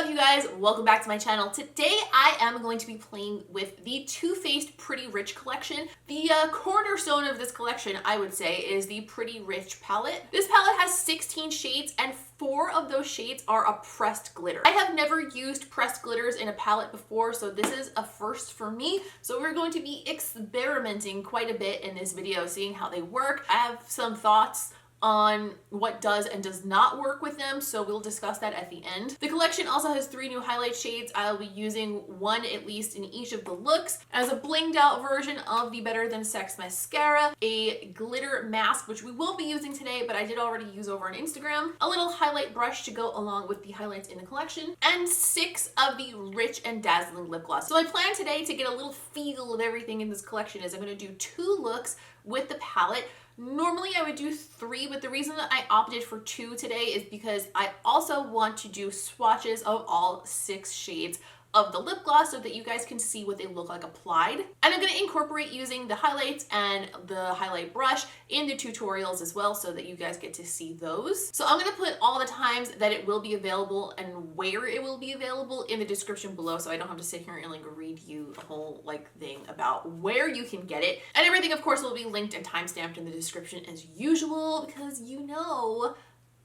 up, you guys? Welcome back to my channel. Today I am going to be playing with the Too Faced Pretty Rich collection. The cornerstone of this collection, I would say, is the Pretty Rich palette. This palette has 16 shades and 4 of those shades are a pressed glitter. I have never used pressed glitters in a palette before, so this is a first for me. So we're going to be experimenting quite a bit in this video, seeing how they work. I have some thoughts on what does and does not work with them, so we'll discuss that at the end. The collection also has 3 new highlight shades. I'll be using one at least in each of the looks as a blinged out version of the Better Than Sex mascara, a glitter mask, which we won't be using today, but I did already use over on Instagram, a little highlight brush to go along with the highlights in the collection, and 6 of the Rich and Dazzling lip gloss. So my plan today to get a little feel of everything in this collection is I'm going to do 2 looks with the palette. Normally I would do 3, but the reason that I opted for 2 today is because I also want to do swatches of all 6 shades of the lip gloss so that you guys can see what they look like applied. And I'm going to incorporate using the highlights and the highlight brush in the tutorials as well so that you guys get to see those. So I'm going to put all the times that it will be available and where it will be available in the description below, so I don't have to sit here and like read you the whole thing about where you can get it. And everything of course will be linked and timestamped in the description as usual, because you know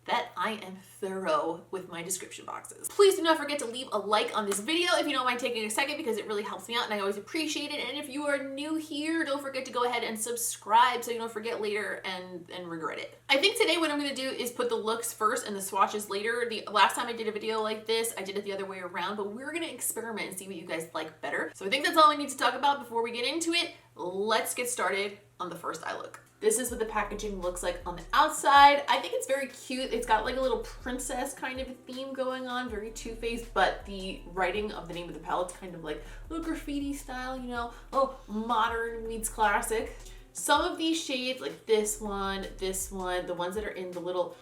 that I am thorough with my description boxes. Please do not forget to leave a like on this video if you don't mind taking a second, because it really helps me out and I always appreciate it. And if you are new here, don't forget to go ahead and subscribe so you don't forget later and regret it. I think today what I'm gonna do is put the looks first and the swatches later. The last time I did a video like this, I did it the other way around, but we're gonna experiment and see what you guys like better. So I think that's all I need to talk about before we get into it. Let's get started on the first eye look. This is what the packaging looks like on the outside. I think it's very cute. It's got like a little princess kind of theme going on, very Too Faced, but the writing of the name of the palette's kind of like a little graffiti style, you know, oh, modern meets classic. Some of these shades, like this one, the ones that are in the little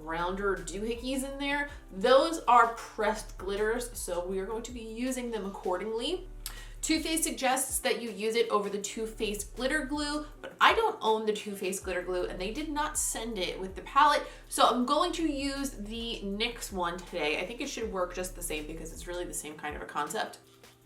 rounder doohickeys in there, those are pressed glitters, so we are going to be using them accordingly. Too Faced suggests that you use it over the Too Faced glitter glue, but I don't own the Too Faced glitter glue and they did not send it with the palette, so I'm going to use the NYX one today. I think it should work just the same because it's really the same kind of a concept.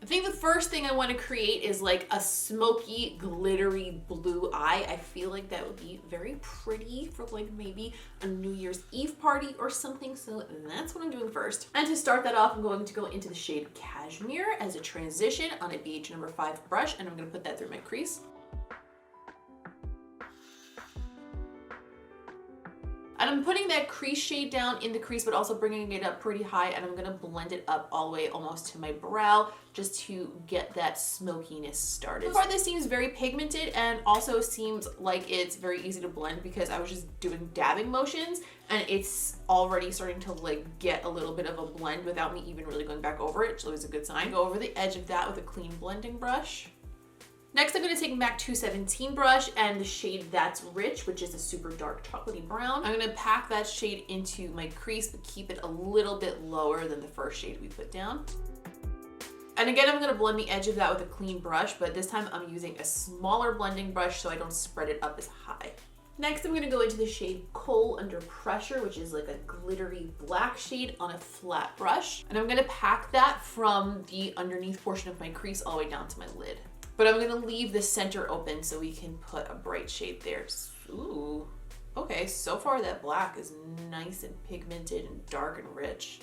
I think the first thing I want to create is like a smoky, glittery blue eye. I feel like that would be very pretty for like maybe a New Year's Eve party or something. So that's what I'm doing first. And to start that off, I'm going to go into the shade Cashmere as a transition on a BH number 5 brush, and I'm going to put that through my crease. And I'm putting that crease shade down in the crease, but also bringing it up pretty high, and I'm gonna blend it up all the way almost to my brow just to get that smokiness started. So far this seems very pigmented and also seems like it's very easy to blend because I was just doing dabbing motions and it's already starting to like get a little bit of a blend without me even really going back over it, so it's a good sign. Go over the edge of that with a clean blending brush. Next, I'm going to take MAC 217 brush and the shade That's Rich, which is a super dark chocolatey brown. I'm going to pack that shade into my crease, but keep it a little bit lower than the first shade we put down. And again, I'm going to blend the edge of that with a clean brush, but this time I'm using a smaller blending brush so I don't spread it up as high. Next, I'm going to go into the shade Coal Under Pressure, which is like a glittery black shade on a flat brush. And I'm going to pack that from the underneath portion of my crease all the way down to my lid. But I'm gonna leave the center open so we can put a bright shade there. Ooh, okay, so far that black is nice and pigmented and dark and rich.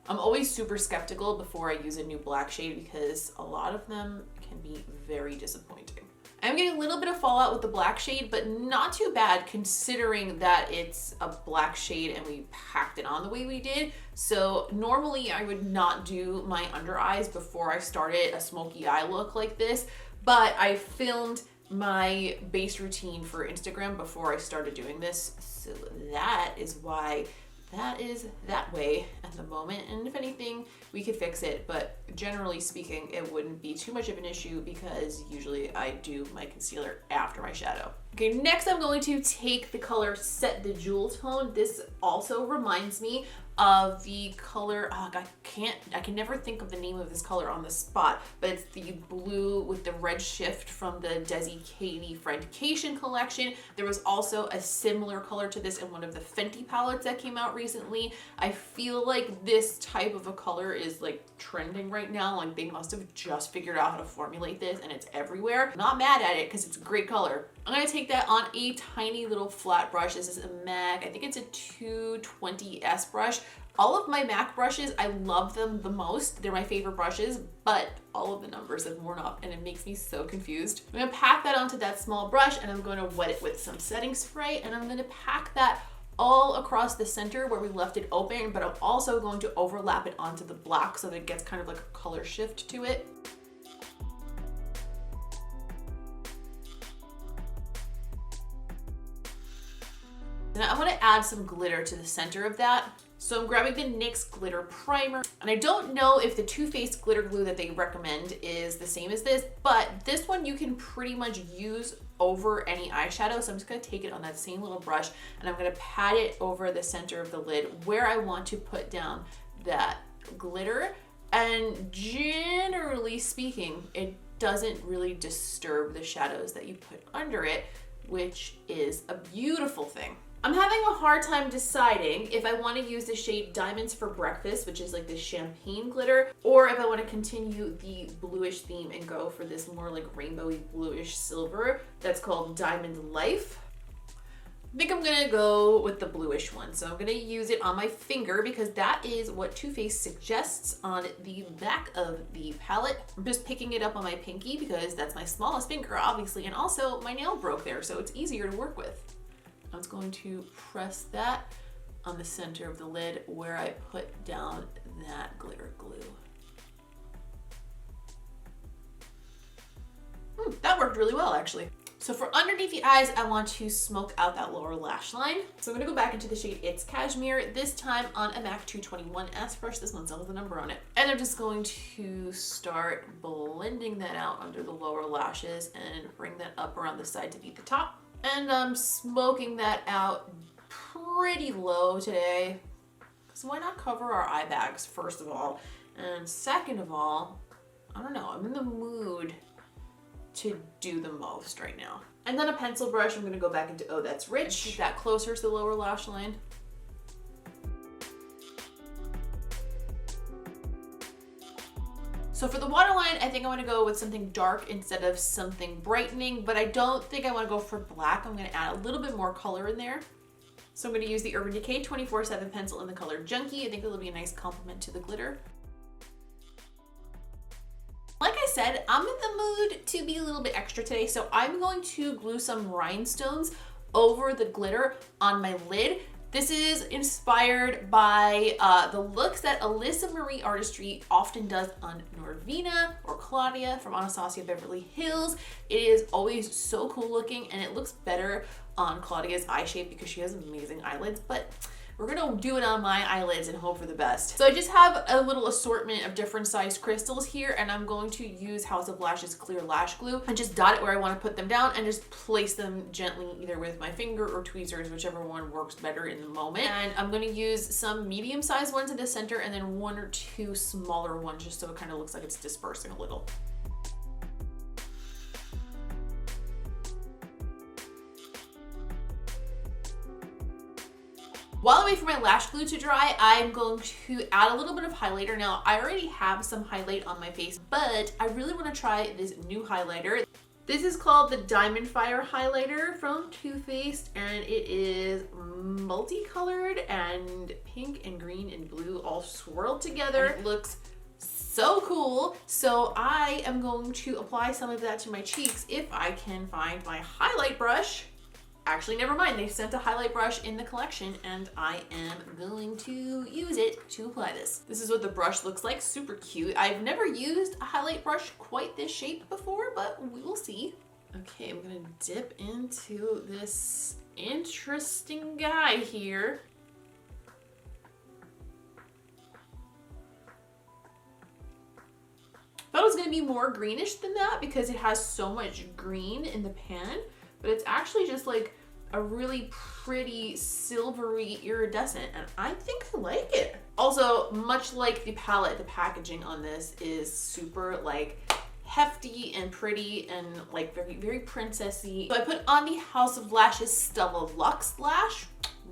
I'm always super skeptical before I use a new black shade because a lot of them can be very disappointing. I'm getting a little bit of fallout with the black shade, but not too bad considering that it's a black shade and we packed it on the way we did. So normally I would not do my under eyes before I started a smoky eye look like this, but I filmed my base routine for Instagram before I started doing this. So that is why that is that way at the moment. And if anything, we could fix it, but generally speaking, it wouldn't be too much of an issue because usually I do my concealer after my shadow. Okay, next I'm going to take the color Set the Jewel Tone. This also reminds me of the color, I can never think of the name of this color on the spot, but it's the blue with the red shift from the Desi Katie Friendcation collection. There was also a similar color to this in one of the Fenty palettes that came out recently. I feel like this type of a color is like trending right now. Like they must have just figured out how to formulate this and it's everywhere. I'm not mad at it because it's a great color. I'm gonna take that on a tiny little flat brush. This is a MAC, I think it's a 220S brush. All of my MAC brushes, I love them the most. They're my favorite brushes, but all of the numbers have worn off and it makes me so confused. I'm gonna pack that onto that small brush and I'm gonna wet it with some setting spray, and I'm gonna pack that all across the center where we left it open, but I'm also going to overlap it onto the black so that it gets kind of like a color shift to it. And I want to add some glitter to the center of that. So I'm grabbing the NYX glitter primer, and I don't know if the Too Faced glitter glue that they recommend is the same as this, but this one you can pretty much use over any eyeshadow. So I'm just gonna take it on that same little brush and I'm gonna pat it over the center of the lid where I want to put down that glitter. And generally speaking, it doesn't really disturb the shadows that you put under it, which is a beautiful thing. I'm having a hard time deciding if I want to use the shade Diamonds for Breakfast, which is like this champagne glitter, or if I want to continue the bluish theme and go for this more like rainbowy bluish silver that's called Diamond Life. I think I'm gonna go with the bluish one. So I'm gonna use it on my finger because that is what Too Faced suggests on the back of the palette. I'm just picking it up on my pinky because that's my smallest finger, obviously, and also my nail broke there, so it's easier to work with. I was going to press that on the center of the lid where I put down that glitter glue. That worked really well, actually. So for underneath the eyes, I want to smoke out that lower lash line. So I'm gonna go back into the shade It's Cashmere, this time on a MAC 221S brush. This one still has a number on it. And I'm just going to start blending that out under the lower lashes and bring that up around the side to beat the top. And I'm smoking that out pretty low today. So why not cover our eye bags, first of all? And second of all, I don't know, I'm in the mood to do the most right now. And then a pencil brush, I'm gonna go back into Oh That's Rich. Keep that closer to the lower lash line. So for the waterline, I think I want to go with something dark instead of something brightening, but I don't think I want to go for black. I'm going to add a little bit more color in there. So I'm going to use the Urban Decay 24/7 pencil in the color Junkie. I think it'll be a nice complement to the glitter. Like I said, I'm in the mood to be a little bit extra today, so I'm going to glue some rhinestones over the glitter on my lid. This is inspired by the looks that Alyssa Marie Artistry often does on Norvina or Claudia from Anastasia Beverly Hills. It is always so cool looking and it looks better on Claudia's eye shape because she has amazing eyelids, but we're gonna do it on my eyelids and hope for the best. So I just have a little assortment of different sized crystals here, and I'm going to use House of Lashes clear lash glue and just dot it where I want to put them down and just place them gently either with my finger or tweezers, whichever one works better in the moment. And I'm going to use some medium sized ones in the center and then one or two smaller ones just so it kind of looks like it's dispersing a little. While I wait for my lash glue to dry, I'm going to add a little bit of highlighter. Now, I already have some highlight on my face, but I really want to try this new highlighter. This is called the Diamond Fire highlighter from Too Faced, and it is multicolored and pink and green and blue all swirled together. It looks so cool. So I am going to apply some of that to my cheeks if I can find my highlight brush. Actually, never mind. They sent a highlight brush in the collection and I am going to use it to apply this. This is what the brush looks like. Super cute. I've never used a highlight brush quite this shape before, but we will see. Okay, I'm gonna dip into this interesting guy here. Thought it was gonna be more greenish than that because it has so much green in the pan, but it's actually just like a really pretty silvery iridescent, and I think I like it. Also, much like the palette, the packaging on this is super like hefty and pretty and like very, very princessy. So I put on the House of Lashes Stella Luxe Lash,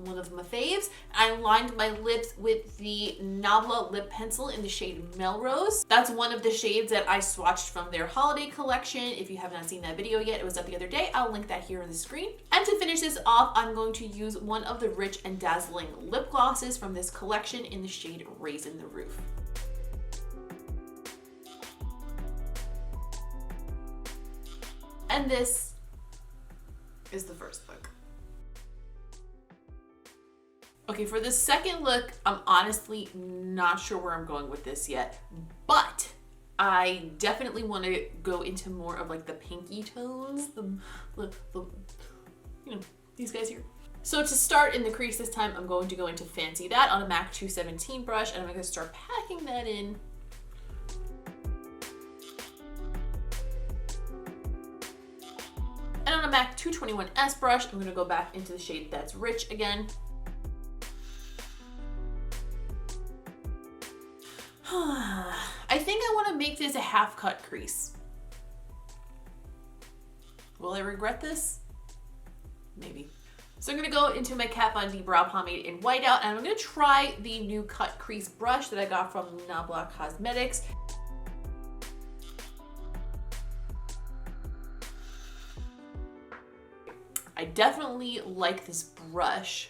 one of my faves. I lined my lips with the Nabla lip pencil in the shade Melrose. That's one of the shades that I swatched from their holiday collection. If you have not seen that video yet, it was up the other day. I'll link that here on the screen. And to finish this off, I'm going to use one of the Rich and Dazzling lip glosses from this collection in the shade Raisin the Roof. And this is the first look. Okay, for the second look, I'm honestly not sure where I'm going with this yet, but I definitely want to go into more of like the pinky tones, you know, these guys here. So to start in the crease this time, I'm going to go into Fancy That on a MAC 217 brush, and I'm going to start packing that in. And on a MAC 221S brush, I'm going to go back into the shade That's Rich again. I think I want to make this a half cut crease. Will I regret this? Maybe. So I'm going to go into my Kat Von D brow pomade in Whiteout, and I'm going to try the new cut crease brush that I got from Nabla Cosmetics. I definitely like this brush.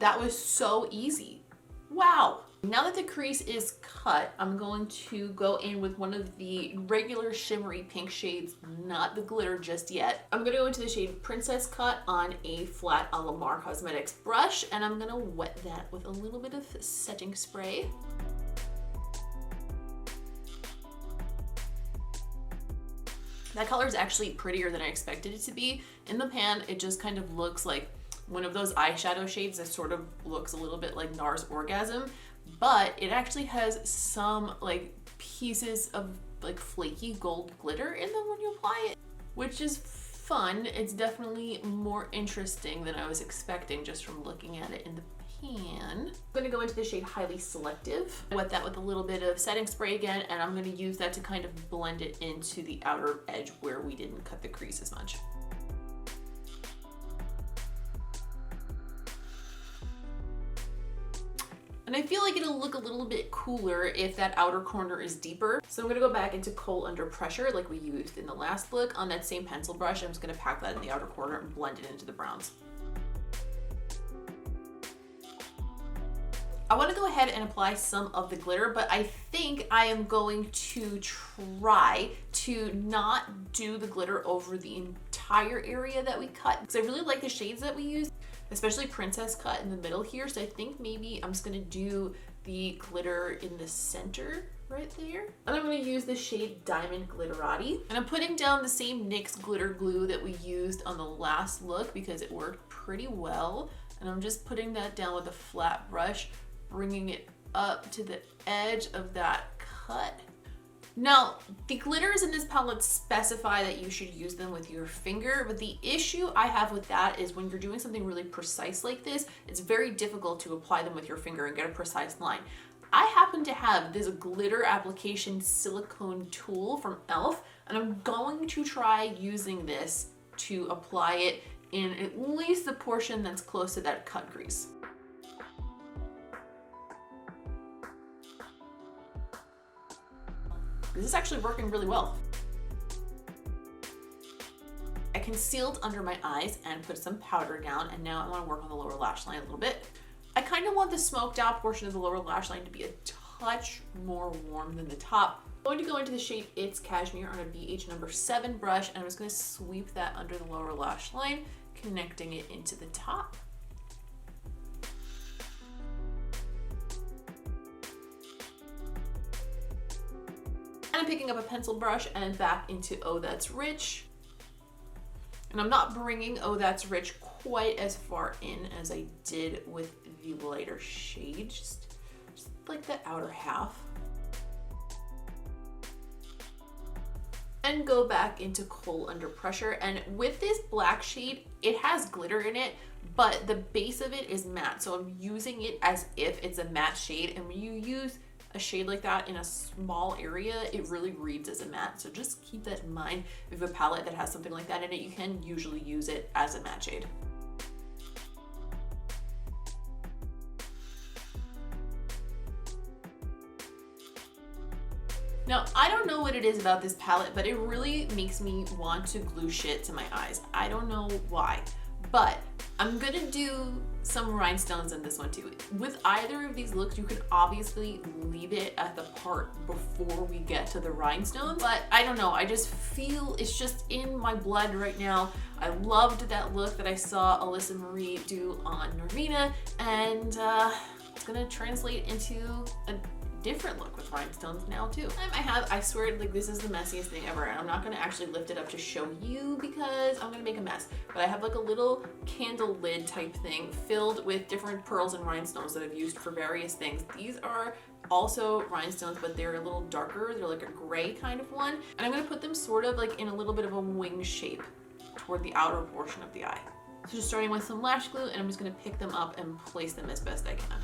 That was so easy. Wow. Now that the crease is cut, I'm going to go in with one of the regular shimmery pink shades, not the glitter just yet. I'm gonna go into the shade Princess Cut on a flat Alamar Cosmetics brush, and I'm gonna wet that with a little bit of setting spray. That color is actually prettier than I expected it to be. In the pan, it just kind of looks like one of those eyeshadow shades that sort of looks a little bit like NARS Orgasm, but it actually has some like pieces of like flaky gold glitter in them when you apply it, which is fun. It's definitely more interesting than I was expecting just from looking at it in the pan. I'm gonna go into the shade Highly Selective, wet that with a little bit of setting spray again, and I'm gonna use that to kind of blend it into the outer edge where we didn't cut the crease as much. And I feel like it'll look a little bit cooler if that outer corner is deeper. So I'm gonna go back into Kohl Under Pressure like we used in the last look on that same pencil brush. I'm just gonna pack that in the outer corner and blend it into the browns. I want to go ahead and apply some of the glitter, but I think I am going to try to not do the glitter over the entire area that we cut, because I really like the shades that we used, especially Princess Cut in the middle here. So I think maybe I'm just going to do the glitter in the center right there. And I'm going to use the shade Diamond Glitterati. And I'm putting down the same NYX glitter glue that we used on the last look because it worked pretty well. And I'm just putting that down with a flat brush, bringing it up to the edge of that cut. Now, the glitters in this palette specify that you should use them with your finger, but the issue I have with that is when you're doing something really precise like this, it's very difficult to apply them with your finger and get a precise line. I happen to have this glitter application silicone tool from e.l.f., and I'm going to try using this to apply it in at least the portion that's close to that cut crease. This is actually working really well. I concealed under my eyes and put some powder down, and now I want to work on the lower lash line a little bit. I kind of want the smoked out portion of the lower lash line to be a touch more warm than the top. I'm going to go into the shade It's Cashmere on a BH number 7 brush, and I'm just going to sweep that under the lower lash line, connecting it into the top. And I'm picking up a pencil brush and back into Oh That's Rich. And I'm not bringing Oh That's Rich quite as far in as I did with the lighter shade, just like the outer half. and go back into Kohl Under Pressure. And with this black shade, it has glitter in it, but the base of it is matte. So I'm using it as if it's a matte shade. And when you use a shade like that in a small area, it really reads as a matte. So just keep that in mind. If you have a palette that has something like that in it, you can usually use it as a matte shade. Now, I don't know what it is about this palette, but it really makes me want to glue shit to my eyes. I don't know why, but I'm gonna do some rhinestones in this one too. With either of these looks, you can obviously leave it at the part before we get to the rhinestones, but I don't know, I just feel it's just in my blood right now. I loved that look that I saw Alyssa Marie do on Norvina, and it's gonna translate into a different look with rhinestones now too. I swear, like, this is the messiest thing ever, and I'm not gonna actually lift it up to show you because I'm gonna make a mess, but I have like a little candle lid type thing filled with different pearls and rhinestones that I've used for various things. These are also rhinestones, but they're a little darker. They're like a gray kind of one, and I'm gonna put them sort of like in a little bit of a wing shape toward the outer portion of the eye. So just starting with some lash glue, and I'm just gonna pick them up and place them as best I can.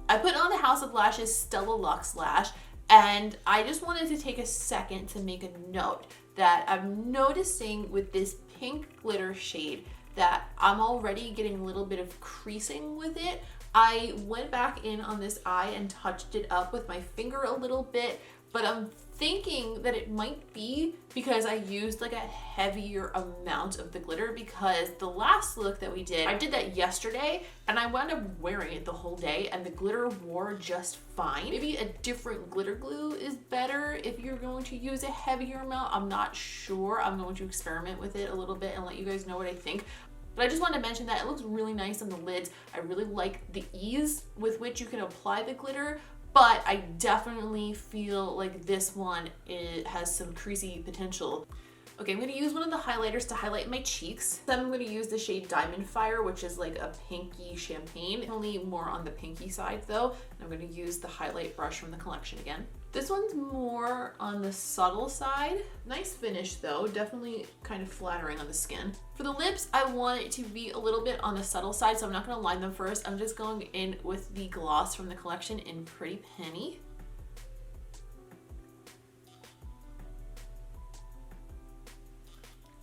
I put on the House of Lashes Stella Luxe lash, and I just wanted to take a second to make a note that I'm noticing with this pink glitter shade that I'm already getting a little bit of creasing with it. I went back in on this eye and touched it up with my finger a little bit, but I'm thinking that it might be because I used like a heavier amount of the glitter, because the last look that we did, I did that yesterday and I wound up wearing it the whole day and the glitter wore just fine. Maybe a different glitter glue is better if you're going to use a heavier amount. I'm not sure. I'm going to experiment with it a little bit and let you guys know what I think. But I just wanted to mention that it looks really nice on the lids. I really like the ease with which you can apply the glitter, but I definitely feel like this one, it has some creasy potential. Okay, I'm gonna use one of the highlighters to highlight my cheeks. Then I'm gonna use the shade Diamond Fire, which is like a pinky champagne. Only more on the pinky side though. And I'm gonna use the highlight brush from the collection again. This one's more on the subtle side. Nice finish though, definitely kind of flattering on the skin. For the lips, I want it to be a little bit on the subtle side, so I'm not gonna line them first. I'm just going in with the gloss from the collection in Pretty Penny.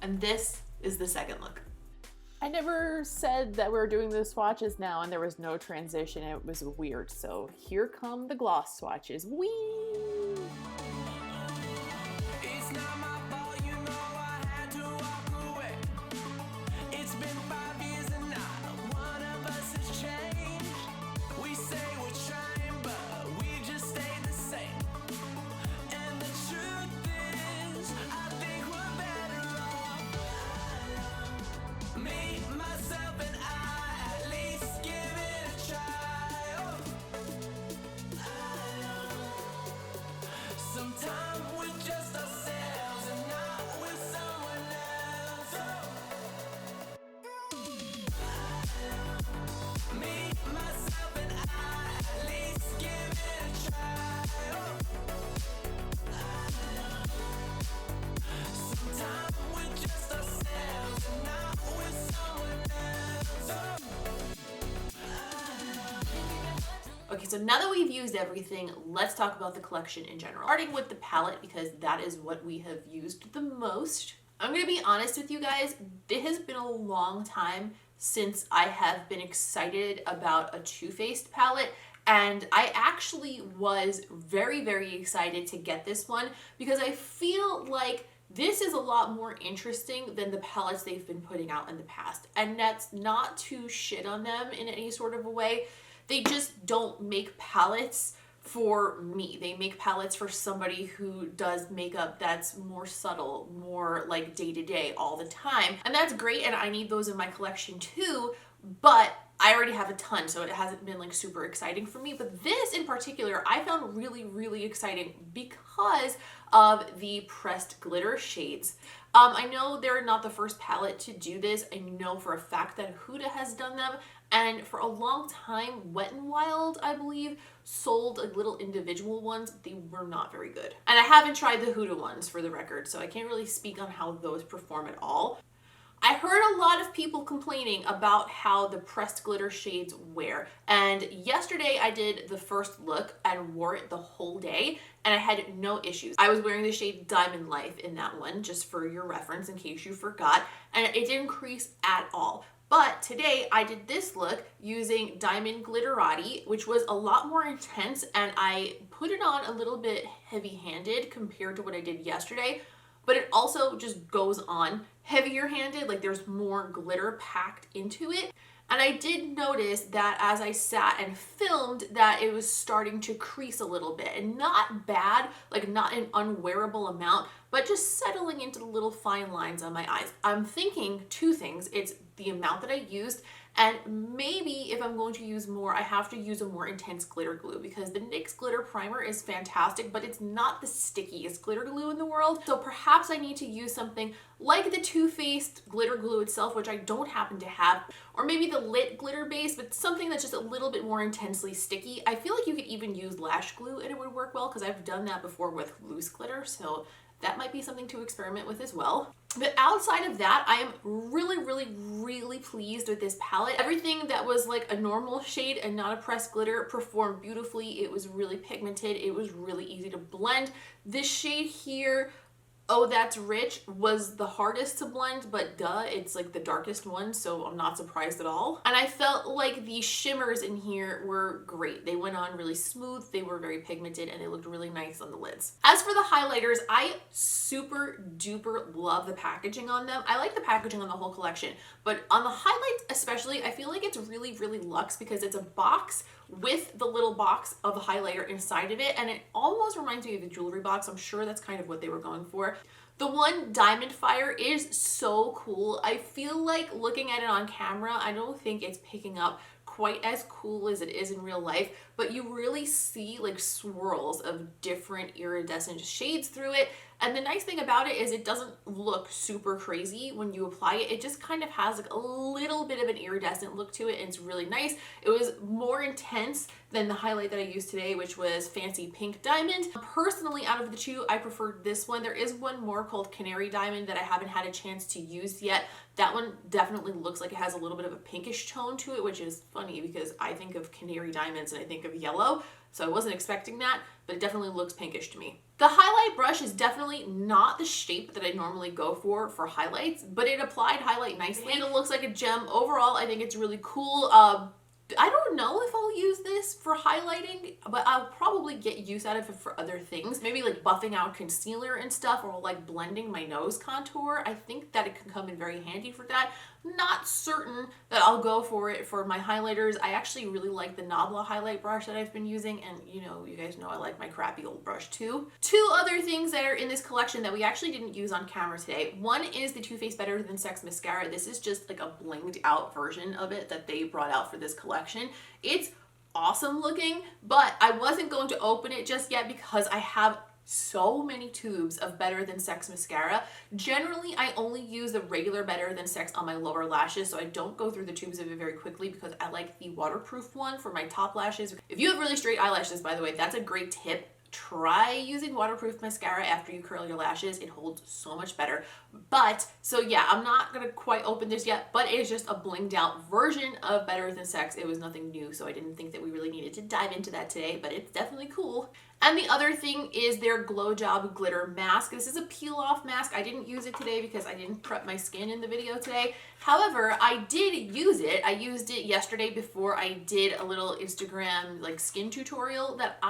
And this is the second look. I never said that we were doing the swatches now and there was no transition. It was weird. So here come the gloss swatches. Whee! Okay, so now that we've used everything, let's talk about the collection in general. Starting with the palette, because that is what we have used the most. I'm gonna be honest with you guys, it has been a long time since I have been excited about a Too Faced palette, and I actually was very, very excited to get this one because I feel like this is a lot more interesting than the palettes they've been putting out in the past. And that's not to shit on them in any sort of a way. They just don't make palettes for me. They make palettes for somebody who does makeup that's more subtle, more like day-to-day all the time. And that's great, and I need those in my collection too, but I already have a ton, so it hasn't been like super exciting for me. But this in particular, I found really, really exciting because of the pressed glitter shades. I know they're not the first palette to do this. I know for a fact that Huda has done them, And for a long time, Wet n Wild, I believe, sold like little individual ones. They were not very good. And I haven't tried the Huda ones for the record, so I can't really speak on how those perform at all. I heard a lot of people complaining about how the pressed glitter shades wear. And yesterday I did the first look and wore it the whole day and I had no issues. I was wearing the shade Diamond Life in that one, just for your reference in case you forgot, and it didn't crease at all. But today I did this look using Diamond Glitterati, which was a lot more intense, and I put it on a little bit heavy-handed compared to what I did yesterday, but it also just goes on heavier handed, like there's more glitter packed into it. And I did notice that as I sat and filmed that it was starting to crease a little bit, and not bad, like not an unwearable amount, but just settling into the little fine lines on my eyes. I'm thinking two things. It's the amount that I used, and maybe if I'm going to use more, I have to use a more intense glitter glue, because the NYX glitter primer is fantastic, but it's not the stickiest glitter glue in the world. So perhaps I need to use something like the Too Faced glitter glue itself, which I don't happen to have, or maybe the Lit glitter base, but something that's just a little bit more intensely sticky. I feel like you could even use lash glue and it would work well, because I've done that before with loose glitter, so that might be something to experiment with as well. But outside of that, I am really pleased with this palette. Everything that was like a normal shade and not a pressed glitter performed beautifully. It was really pigmented. It was really easy to blend. This shade here, Oh That's Rich, was the hardest to blend, but duh, it's like the darkest one, so I'm not surprised at all. And I felt like the shimmers in here were great. They went on really smooth, they were very pigmented, and they looked really nice on the lids. As for the highlighters, I super duper love the packaging on them. I like the packaging on the whole collection, but on the highlights especially, I feel like it's really luxe, because it's a box with the little box of a highlighter inside of it, and it almost reminds me of a jewelry box. I'm sure that's kind of what they were going for. The one Diamond Fire is so cool. I feel like looking at it on camera, I don't think it's picking up quite as cool as it is in real life, but you really see like swirls of different iridescent shades through it. And the nice thing about it is it doesn't look super crazy when you apply it. It just kind of has like a little bit of an iridescent look to it, and it's really nice. It was more intense than the highlight that I used today, which was Fancy Pink Diamond. Personally, out of the two, I preferred this one. There is one more called Canary Diamond that I haven't had a chance to use yet. That one definitely looks like it has a little bit of a pinkish tone to it, which is funny because I think of canary diamonds and I think of yellow. So I wasn't expecting that, but it definitely looks pinkish to me. The highlight brush is definitely not the shape that I normally go for highlights, but it applied highlight nicely. And it looks like a gem. Overall, I think it's really cool. I don't know if I'll use this for highlighting, but I'll probably get use out of it for other things. Maybe like buffing out concealer and stuff, or like blending my nose contour. I think that it can come in very handy for that. Not certain that I'll go for it for my highlighters. I actually really like the Nabla highlight brush that I've been using, and you guys know I like my crappy old brush too. Two other things that are in this collection that we actually didn't use on camera today. One is the Too Faced Better Than Sex mascara. This is just like a blinged out version of it that they brought out for this collection. It's awesome looking, but I wasn't going to open it just yet because I have so many tubes of Better Than Sex mascara. Generally, I only use the regular Better Than Sex on my lower lashes, so I don't go through the tubes of it very quickly because I like the waterproof one for my top lashes. If you have really straight eyelashes, by the way, that's a great tip. Try using waterproof mascara after you curl your lashes. It holds so much better. But, so yeah, I'm not gonna quite open this yet, but it is just a blinged out version of Better Than Sex. It was nothing new, so I didn't think that we really needed to dive into that today, but it's definitely cool. And the other thing is their Glow Job Glitter Mask. This is a peel-off mask. I didn't use it today because I didn't prep my skin in the video today. However, I did use it. I used it yesterday before I did a little Instagram like skin tutorial that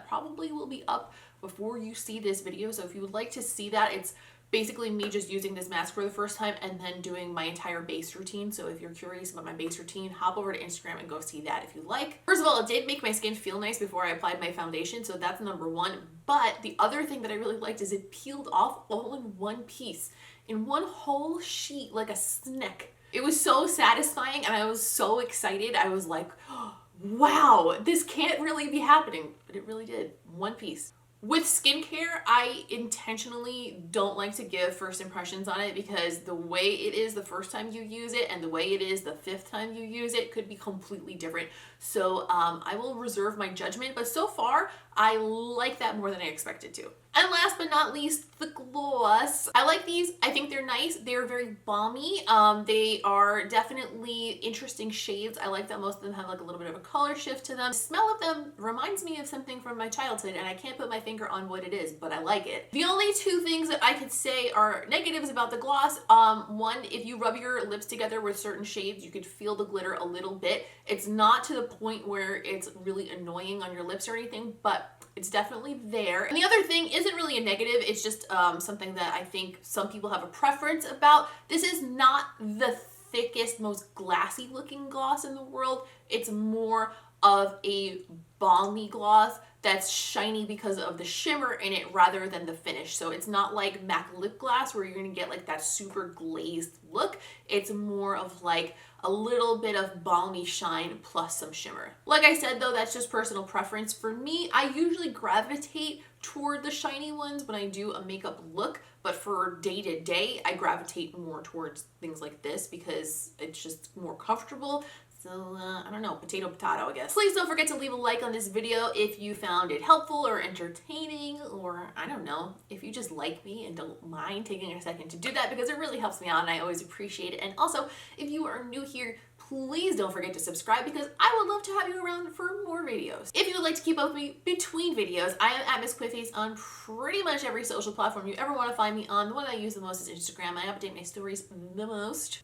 probably will be up before you see this video. So if you would like to see that, it's basically me just using this mask for the first time and then doing my entire base routine. So if you're curious about my base routine, hop over to Instagram and go see that if you like. First of all, it did make my skin feel nice before I applied my foundation, so that's number one. But the other thing that I really liked is it peeled off all in one piece, in one whole sheet like a snack. It was so satisfying and I was so excited. I was like, oh, wow, this can't really be happening, but it really did. One piece. With skincare, I intentionally don't like to give first impressions on it because the way it is the first time you use it and the way it is the 5th time you use it could be completely different. So I will reserve my judgment, but so far I like that more than I expected to. And last but not least, the gloss. I like these. I think they're nice. They're very balmy. They are definitely interesting shades. I like that most of them have like a little bit of a color shift to them. The smell of them reminds me of something from my childhood, and I can't put my finger on what it is, but I like it. The only 2 things that I could say are negatives about the gloss. One, if you rub your lips together with certain shades, you could feel the glitter a little bit. It's not to the point where it's really annoying on your lips or anything, but it's definitely there. And the other thing isn't really a negative, it's just something that I think some people have a preference about. This is not the thickest, most glassy looking gloss in the world. It's more of a balmy gloss that's shiny because of the shimmer in it rather than the finish. So it's not like MAC lip gloss where you're gonna get like that super glazed look. It's more of like a little bit of balmy shine plus some shimmer. Like I said though, that's just personal preference. For me, I usually gravitate toward the shiny ones when I do a makeup look, but for day to day, I gravitate more towards things like this because it's just more comfortable. So, I don't know, potato, I guess. Please don't forget to leave a like on this video if you found it helpful or entertaining, or I don't know, if you just like me and don't mind taking a second to do that because it really helps me out and I always appreciate it. And also, if you are new here, please don't forget to subscribe because I would love to have you around for more videos. If you would like to keep up with me between videos, I am at Miss Quitface on pretty much every social platform you ever want to find me on. The one I use the most is Instagram. I update my stories the most.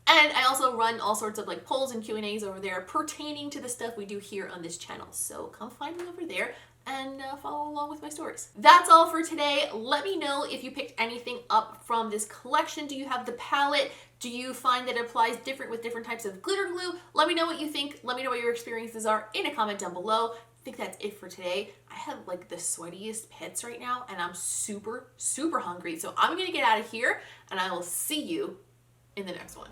And I also run all sorts of like polls and Q&As over there pertaining to the stuff we do here on this channel. So come find me over there and follow along with my stories. That's all for today. Let me know if you picked anything up from this collection. Do you have the palette? Do you find that it applies different with different types of glitter glue? Let me know what you think. Let me know what your experiences are in a comment down below. I think that's it for today. I have like the sweatiest pits right now and I'm super, super hungry. So I'm gonna get out of here and I will see you in the next one.